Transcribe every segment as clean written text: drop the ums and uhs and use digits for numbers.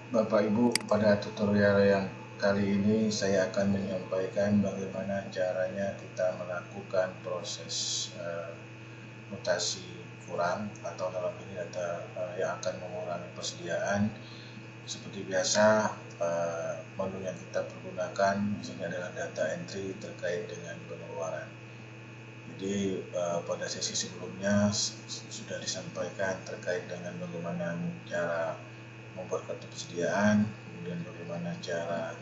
Bapak Ibu, pada tutorial yang kali ini saya akan menyampaikan bagaimana caranya kita melakukan proses mutasi kurang atau dalam ini data yang akan mengurangi persediaan. Seperti biasa, menu yang kita pergunakan di sini adalah data entry terkait dengan pengeluaran. Jadi pada sesi sebelumnya sudah disampaikan terkait dengan bagaimana cara membuat kartu persediaan, kemudian bagaimana cara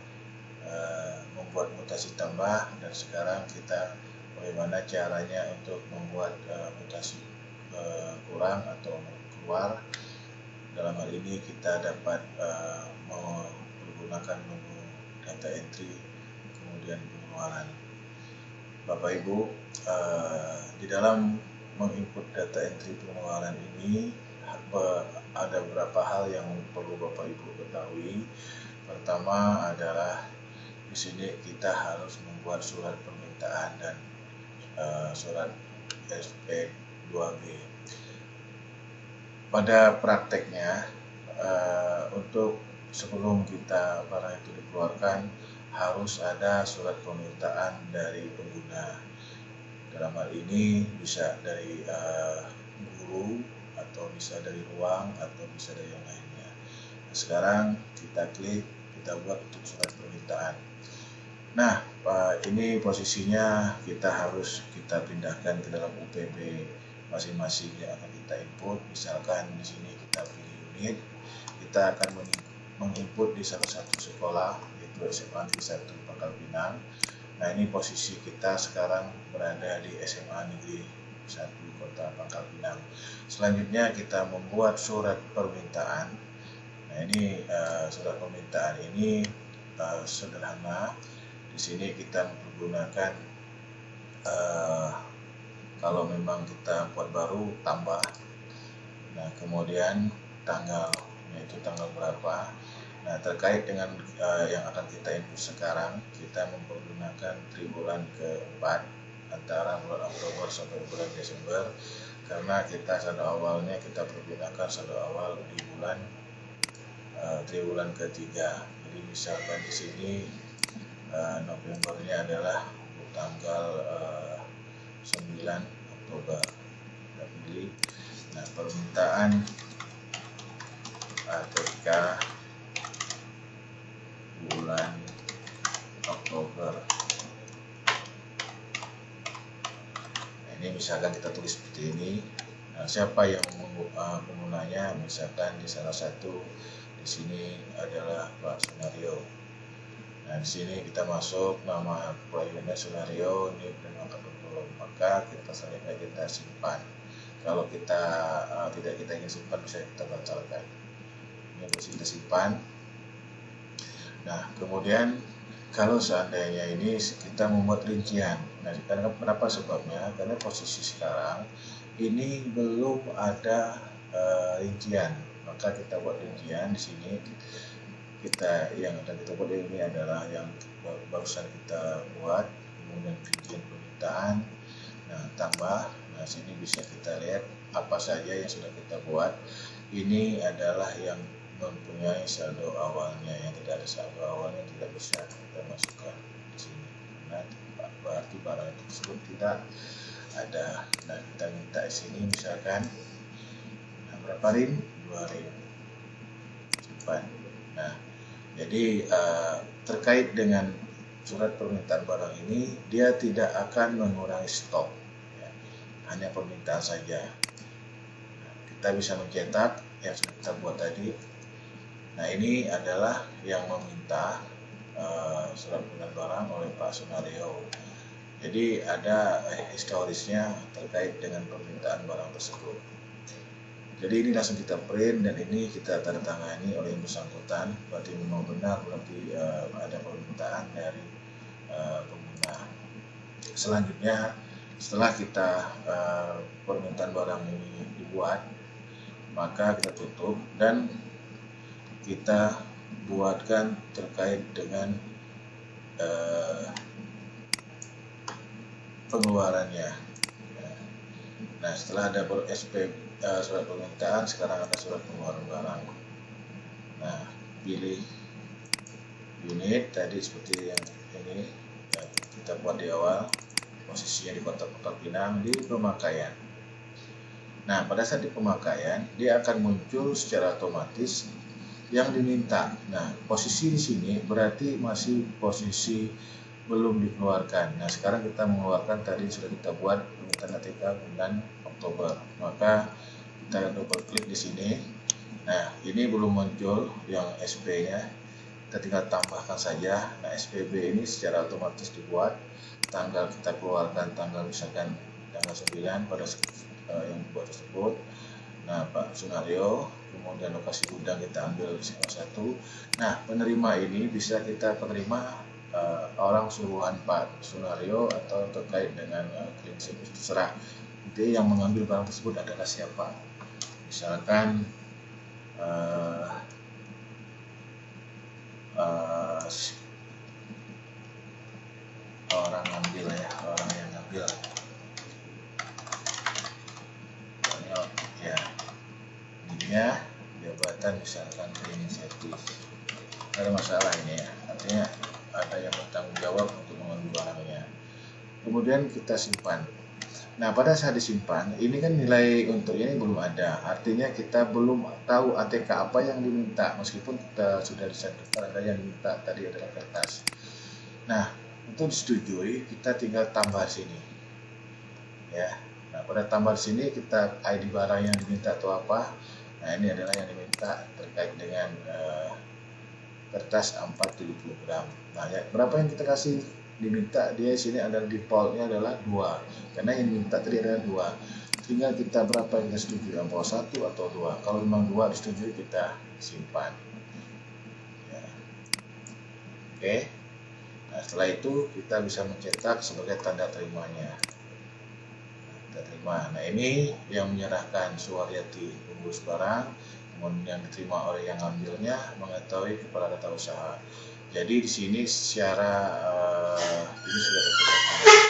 membuat mutasi tambah, dan sekarang kita bagaimana caranya untuk membuat mutasi kurang atau keluar. Dalam hal ini kita dapat menggunakan menu data entry, kemudian pengeluaran. Bapak Ibu, di dalam menginput data entry pengeluaran ini ada beberapa hal yang perlu Bapak Ibu ketahui. Pertama adalah di sini kita harus membuat surat permintaan dan surat SP2B. Pada prakteknya, untuk sebelum kita barang itu dikeluarkan harus ada surat permintaan dari pengguna. Dalam hal ini bisa dari guru, atau bisa dari ruang, atau bisa dari yang lainnya. Nah, sekarang kita klik, kita buat untuk surat permintaan. Nah, ini posisinya kita harus kita pindahkan ke dalam UPB masing-masing yang akan kita input. Misalkan di sini kita pilih unit, kita akan menginput di salah satu sekolah, yaitu SMA Negeri 1 Pangkal Pinang. Nah, ini posisi kita sekarang berada di SMA Negeri 1 Kota Pangkal Pinang. Selanjutnya kita membuat surat permintaan. Nah, ini surat permintaan ini sederhana. Di sini kita menggunakan kalau memang kita buat baru tambah. Nah, kemudian tanggal, yaitu tanggal berapa. Nah, terkait dengan yang akan kita input sekarang, kita mempergunakan triwulan keempat antara bulan Oktober sampai bulan Desember, karena kita saldo awalnya kita pergunakan saldo awal di bulan triwulan ketiga. Jadi misalkan di sini Novembernya adalah tanggal 9 Oktober. Kita pilih. Nah, permintaan ketika bulan Oktober. Nah, ini misalkan kita tulis seperti ini. Nah, siapa yang penggunanya? Misalkan di salah satu di sini adalah Pak Sunario. Nah, di sini kita masuk nama kliennya Sunario, NIP dan angka penduduk. Maka kita selanjutnya kita simpan. Kalau kita tidak kita ingin simpan, bisa kita batalkan. Ini harus kita simpan. Nah, kemudian kalau seandainya ini kita membuat rincian. Nah, karena kenapa sebabnya? Karena posisi sekarang ini belum ada rincian. Maka kita buat rincian di sini. Kita yang akan kita buat ini adalah yang barusan kita buat, kemudian rincian permintaan. Nah, tambah. Nah, sini bisa kita lihat apa saja yang sudah kita buat. Ini adalah yang mempunyai saldo awalnya. Yang tidak ada saldo awalnya tidak bisa kita masukkan di sini. Nah, berarti barang tersebut tidak ada. Nah, kita minta di sini misalkan berapa rim? 2 rim. Simpan. Nah, jadi terkait dengan surat permintaan barang ini, dia tidak akan mengurangi stok, ya, hanya permintaan saja. Nah, kita bisa mencetak yang sudah kita buat tadi. Nah, ini adalah yang meminta surat permintaan barang oleh Pak Sunario. Jadi ada historisnya terkait dengan permintaan barang tersebut. Jadi ini langsung kita print dan ini kita tanda tangani oleh yang bersangkutan. Berarti memang benar, berarti ada permintaan dari pengguna. Selanjutnya, setelah kita permintaan barang ini dibuat, maka kita tutup dan kita buatkan terkait dengan pengeluarannya. Nah, setelah ada SP surat permintaan, sekarang ada surat pengeluaran barang. Nah, pilih unit tadi seperti yang ini ya, kita buat di awal, posisinya di Kota Pangkal Pinang di pemakaian. Nah, pada saat di pemakaian dia akan muncul secara otomatis yang diminta. Nah, posisi di sini berarti masih posisi belum dikeluarkan. Nah, sekarang kita mengeluarkan tadi sudah kita buat permintaan ATK bulan Oktober. Maka kita double klik di sini. Nah, ini belum muncul yang SP-nya. Kita tinggal tambahkan saja. Nah, SPB ini secara otomatis dibuat. Tanggal kita keluarkan tanggal misalkan tanggal 9 pada yang dibuat tersebut. Nah, Pak Sunario, kemudian lokasi gudang kita ambil salah satu. Nah, penerima ini bisa kita penerima orang suruhan Pak Sunario atau terkait dengan prinsip terserah. Jadi yang mengambil barang tersebut adalah siapa? Misalkan orang ngambil ya, orang yang ngambil. Ya, ininya jabatan misalkan inisiatif. Ada masalah ini ya, artinya ada yang bertanggung jawab untuk mengambil barangnya. Kemudian kita simpan. Nah, pada saat disimpan, ini kan nilai untuk ini belum ada. Artinya kita belum tahu ATK apa yang diminta, meskipun kita sudah disertakan ada yang diminta tadi adalah kertas. Nah, untuk disetujui kita tinggal tambah sini. Ya. Nah, pada tambah sini kita ID barang yang diminta atau apa. Nah, ini adalah yang diminta terkait dengan kertas A4 70 gram. Nah, ya, berapa yang kita kasih diminta dia sini adalah defaultnya adalah 2, karena yang diminta tadi adalah 2. Tinggal kita berapa yang kita setujui, mau 1 atau 2. Kalau memang 2 disetujui kita simpan. Ya. Oke. Nah, setelah itu kita bisa mencetak sebagai tanda terimanya. Tanda terima. Nah, ini yang menyerahkan Suwaryati pengurus barang, kemudian yang diterima oleh yang ngambilnya mengetahui kepala data usaha. Jadi di sini secara ini sudah tertulis